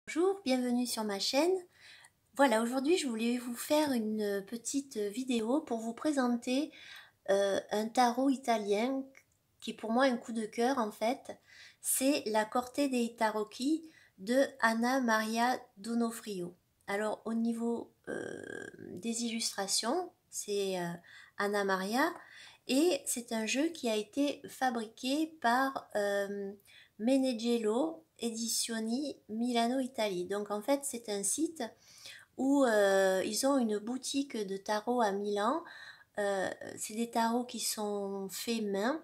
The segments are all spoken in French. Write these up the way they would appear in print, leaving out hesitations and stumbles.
Bonjour, bienvenue sur ma chaîne. Voilà, aujourd'hui je voulais vous faire une petite vidéo pour vous présenter un tarot italien qui est pour moi un coup de cœur en fait. C'est la Corte dei Tarocchi de Anna Maria Donofrio. Alors au niveau des illustrations, c'est Anna Maria et c'est un jeu qui a été fabriqué par Meneghello Edizioni Milano Italie. Donc en fait c'est un site où ils ont une boutique de tarot à Milan. C'est des tarots qui sont faits main,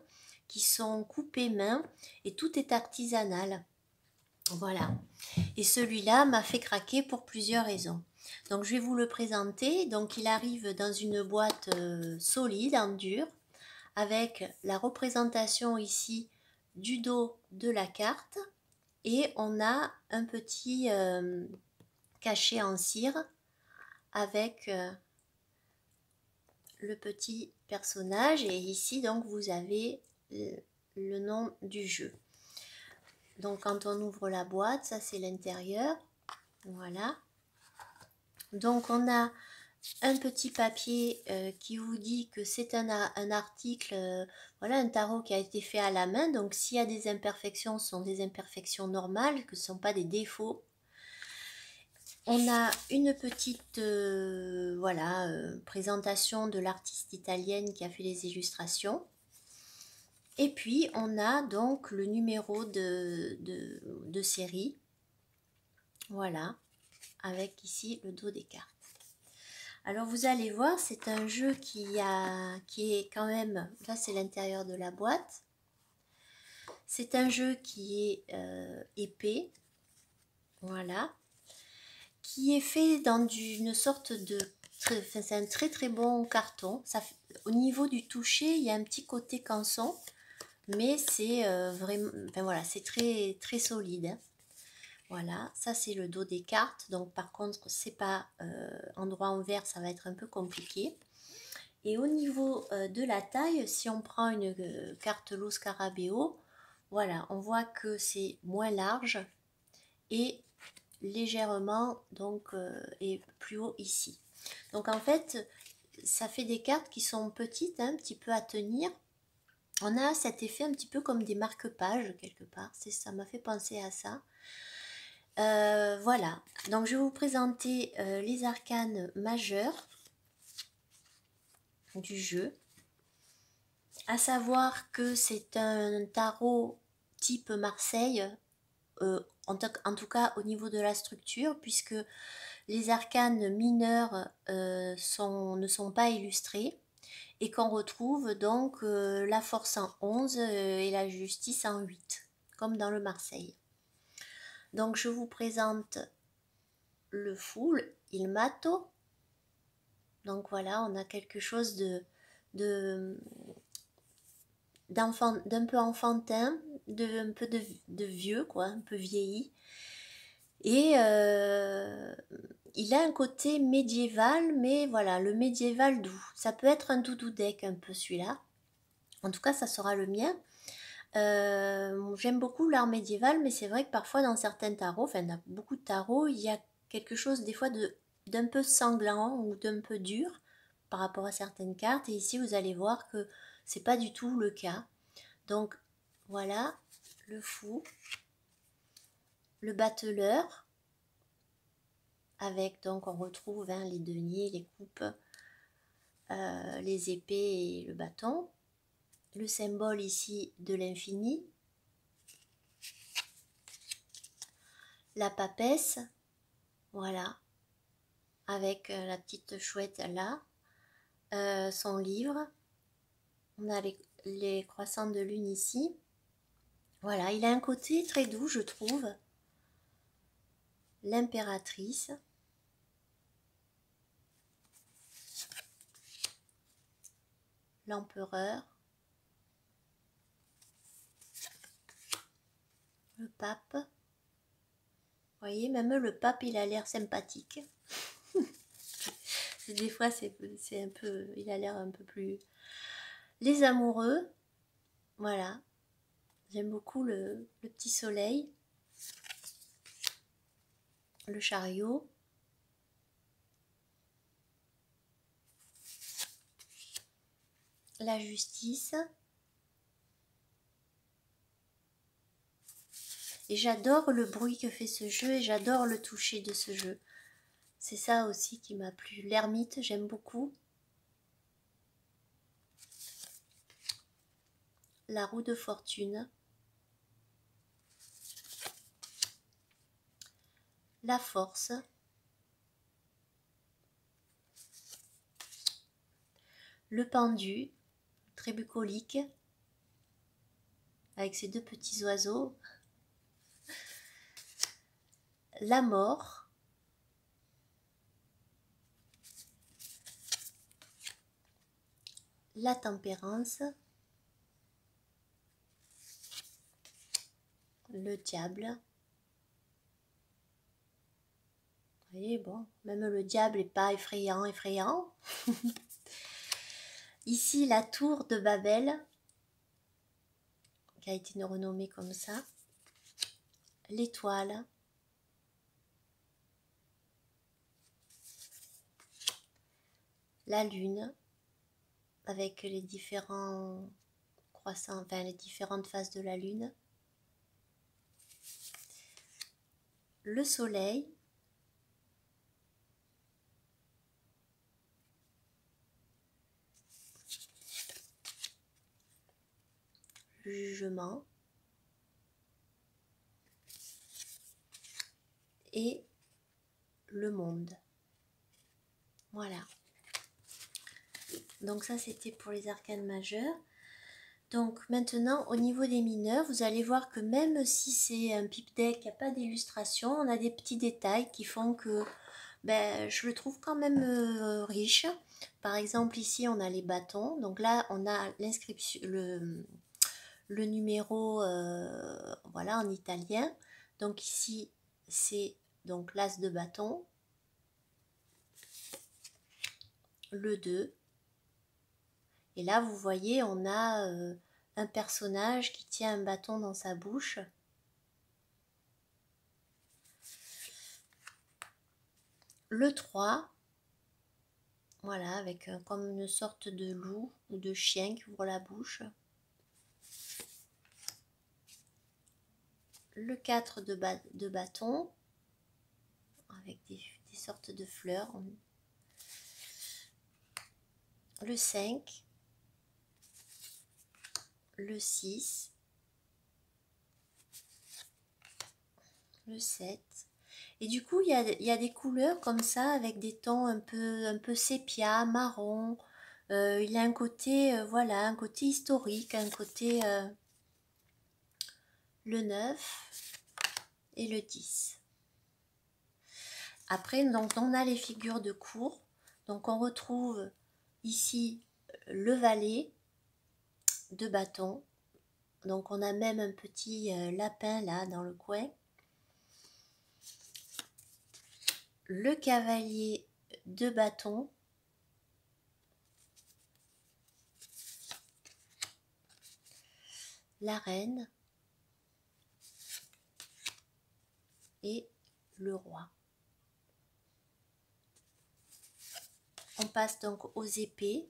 qui sont coupés main et tout est artisanal. Voilà. Et celui-là m'a fait craquer pour plusieurs raisons. Donc je vais vous le présenter. Donc il arrive dans une boîte solide, en dur, avec la représentation ici du dos de la carte. Et on a un petit cachet en cire avec le petit personnage. Et ici, donc, vous avez le nom du jeu. Donc, quand on ouvre la boîte, ça c'est l'intérieur. Voilà. Donc, on a un petit papier qui vous dit que c'est un article, voilà, un tarot qui a été fait à la main. Donc, s'il y a des imperfections, ce sont des imperfections normales, que ce ne sont pas des défauts. On a une petite voilà, présentation de l'artiste italienne qui a fait les illustrations. Et puis on a donc le numéro de série. Voilà, avec ici le dos des cartes. Alors vous allez voir, c'est un jeu qui est quand même, là c'est l'intérieur de la boîte. C'est un jeu qui est épais. Voilà. Qui est fait dans une sorte de... c'est un très très bon carton. Au niveau du toucher, il y a un petit côté canson, mais c'est vraiment... Enfin voilà, c'est très très solide. Voilà, ça c'est le dos des cartes. Donc par contre, c'est pas endroit envers, ça va être un peu compliqué. Et au niveau de la taille, si on prend une carte Lo Scarabeo, voilà, on voit que c'est moins large et légèrement donc et plus haut ici. Donc en fait ça fait des cartes qui sont petites, hein, un petit peu à tenir. On a cet effet un petit peu comme des marque-pages quelque part, ça m'a fait penser à ça. Voilà, donc je vais vous présenter les arcanes majeurs du jeu, à savoir que c'est un tarot type Marseille, en tout cas au niveau de la structure, puisque les arcanes mineurs ne sont pas illustrés et qu'on retrouve donc la force en 11 et la justice en 8, comme dans le Marseille. Donc je vous présente le full, il matto. Donc voilà, on a quelque chose d'un peu enfantin, un peu de vieux, quoi, un peu vieilli. Et il a un côté médiéval, mais voilà, le médiéval doux. Ça peut être un doudou deck un peu celui-là. En tout cas, ça sera le mien. J'aime beaucoup l'art médiéval, mais c'est vrai que parfois dans certains tarots, enfin dans beaucoup de tarots, il y a quelque chose des fois d'un peu sanglant ou d'un peu dur par rapport à certaines cartes. Et ici, vous allez voir que c'est pas du tout le cas. Donc voilà, le fou, le battleur, avec donc on retrouve hein, les deniers, les coupes, les épées et le bâton. Le symbole ici de l'infini. La papesse, voilà, avec la petite chouette là, son livre. On a les croissants de lune ici. Voilà, il a un côté très doux, je trouve. L'impératrice. L'empereur. Le pape. Vous voyez, même le pape, il a l'air sympathique. Des fois, c'est un peu... Il a l'air un peu plus... Les amoureux. Voilà. J'aime beaucoup le petit soleil. le chariot, la justice. Et j'adore le bruit que fait ce jeu et j'adore le toucher de ce jeu. C'est ça aussi qui m'a plu. L'ermite, j'aime beaucoup. La roue de fortune. La force. Le pendu, très bucolique, avec ses deux petits oiseaux. La mort. La tempérance. Le diable. Et bon, même le diable n'est pas effrayant. Ici, la tour de Babel, qui a été renommée comme ça. L'étoile. La lune, avec les différents croissants, enfin les différentes phases de la lune. Le soleil. Le jugement. Et le monde. Voilà. Donc ça c'était pour les arcanes majeures. Donc maintenant au niveau des mineurs, vous allez voir que même si c'est un pipe deck, il n'y a pas d'illustration, on a des petits détails qui font que je le trouve quand même riche. Par exemple ici on a les bâtons, donc là on a l'inscription, le numéro voilà en italien. Donc ici c'est donc l'as de bâton, le 2. Et là, vous voyez, on a un personnage qui tient un bâton dans sa bouche. Le 3, voilà, avec comme une sorte de loup ou de chien qui ouvre la bouche. Le 4 de bâton, avec des sortes de fleurs. Le 5. Le 6. Le 7. Et du coup, il y a des couleurs comme ça, avec des tons un peu sépia, marron. Il a un côté, voilà, un côté historique, un côté le 9 et le 10. Après, donc, on a les figures de cour. Donc, on retrouve ici le valet de bâton. Donc, on a même un petit lapin là dans le coin. Le cavalier de bâton. La reine. Et le roi. On passe donc aux épées.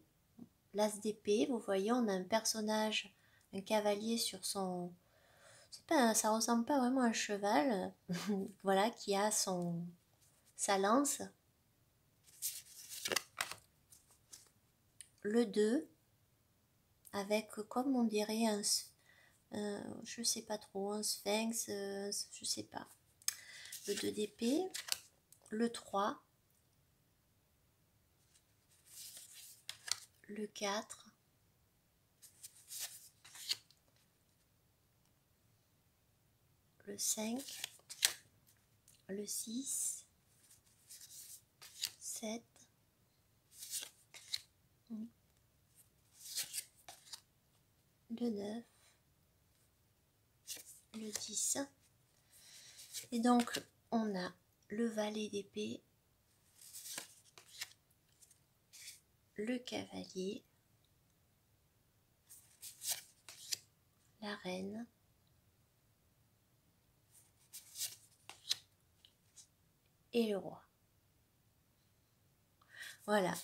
L'as d'épée, vous voyez, on a un personnage, un cavalier sur son... ça ressemble pas vraiment à un cheval, voilà, qui a sa lance. Le 2, avec, comme on dirait, je sais pas trop, un sphinx, je sais pas. Le 2 d'épée. Le 3. Le 4. Le 5. Le 6. 7. Le 9. Le 10. Et donc, on a le valet d'épée, le cavalier, la reine, et le roi. Voilà.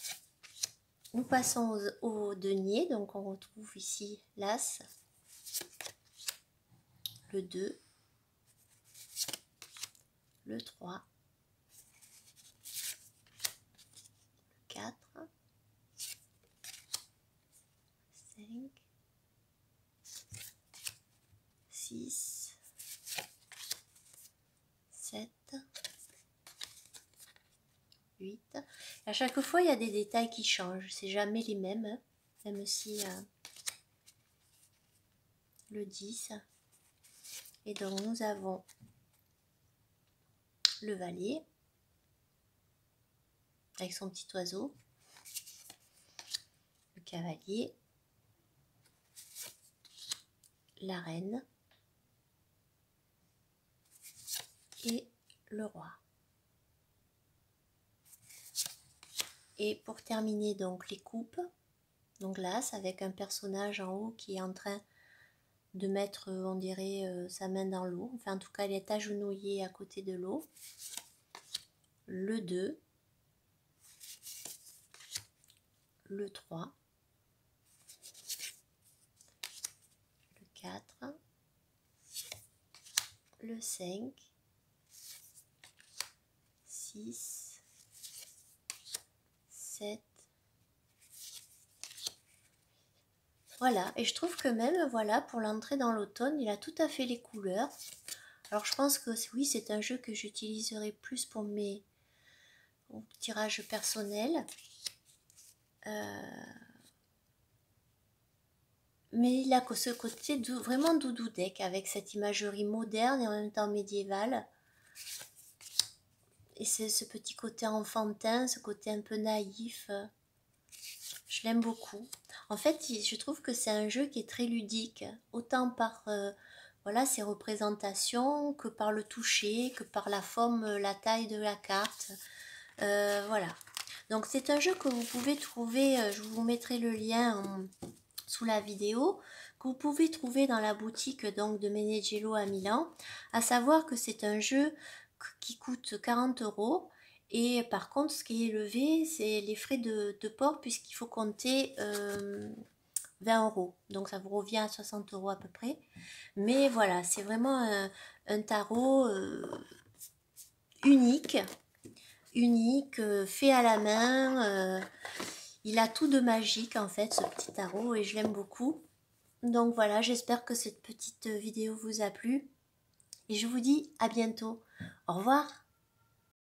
Nous passons au denier, donc on retrouve ici l'As, le 2, le 3, le 4, 5, 6, 7, 8. À chaque fois, il y a des détails qui changent, c'est jamais les mêmes, hein. Même si le 10. Et donc, nous avons le valet avec son petit oiseau, le cavalier, la reine et le roi. Et pour terminer donc les coupes, donc l'As avec un personnage en haut qui est en train de mettre, on dirait, sa main dans l'eau. Enfin, en tout cas, il est agenouillé à côté de l'eau. Le 2, le 3, le 4, le 5, 6, 7. Voilà, et je trouve que même, voilà, pour l'entrée dans l'automne, il a tout à fait les couleurs. Alors je pense que oui, c'est un jeu que j'utiliserai plus pour mes tirages personnels. Mais il a ce côté vraiment doudou deck avec cette imagerie moderne et en même temps médiévale. Et c'est ce petit côté enfantin, ce côté un peu naïf. Je l'aime beaucoup. En fait, je trouve que c'est un jeu qui est très ludique, autant par voilà, ses représentations que par le toucher, que par la forme, la taille de la carte. Voilà. Donc c'est un jeu que vous pouvez trouver, je vous mettrai le lien sous la vidéo, que vous pouvez trouver dans la boutique donc de Meneghello à Milan. À savoir que c'est un jeu qui coûte 40 €. Et par contre, ce qui est élevé, c'est les frais de port, puisqu'il faut compter 20 €. Donc ça vous revient à 60 € à peu près. Mais voilà, c'est vraiment un tarot unique, fait à la main. Il a tout de magique en fait, ce petit tarot, et je l'aime beaucoup. Donc voilà, j'espère que cette petite vidéo vous a plu. Et je vous dis à bientôt. Au revoir.